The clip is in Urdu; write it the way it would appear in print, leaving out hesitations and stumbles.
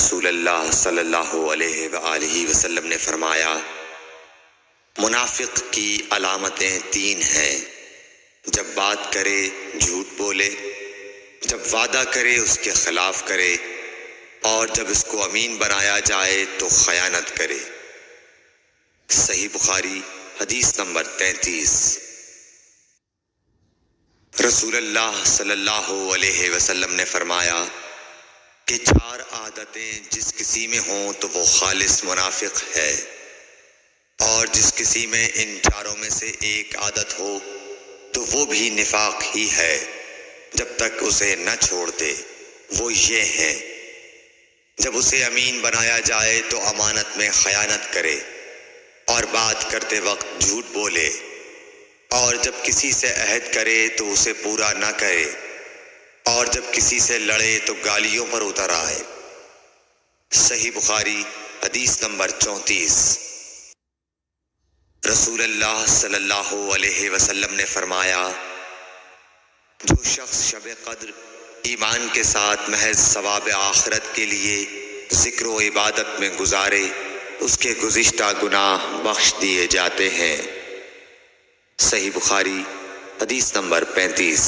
رسول اللہ صلی اللہ علیہ وآلہ وسلم نے فرمایا، منافق کی علامتیں 3 ہیں: جب بات کرے جھوٹ بولے، جب وعدہ کرے اس کے خلاف کرے، اور جب اس کو امین بنایا جائے تو خیانت کرے۔ صحیح بخاری حدیث نمبر 33۔ رسول اللہ صلی اللہ علیہ وسلم نے فرمایا کہ 4 عادتیں جس کسی میں ہوں تو وہ خالص منافق ہے، اور جس کسی میں ان 4 میں سے ایک عادت ہو تو وہ بھی نفاق ہی ہے جب تک اسے نہ چھوڑ دے۔ وہ یہ ہیں: جب اسے امین بنایا جائے تو امانت میں خیانت کرے، اور بات کرتے وقت جھوٹ بولے، اور جب کسی سے عہد کرے تو اسے پورا نہ کرے، اور جب کسی سے لڑے تو گالیوں پر اتر آئے۔ صحیح بخاری حدیث نمبر 34۔ رسول اللہ صلی اللہ علیہ وسلم نے فرمایا، جو شخص شب قدر ایمان کے ساتھ محض ثواب آخرت کے لیے ذکر و عبادت میں گزارے، اس کے گزشتہ گناہ بخش دیے جاتے ہیں۔ صحیح بخاری حدیث نمبر 35۔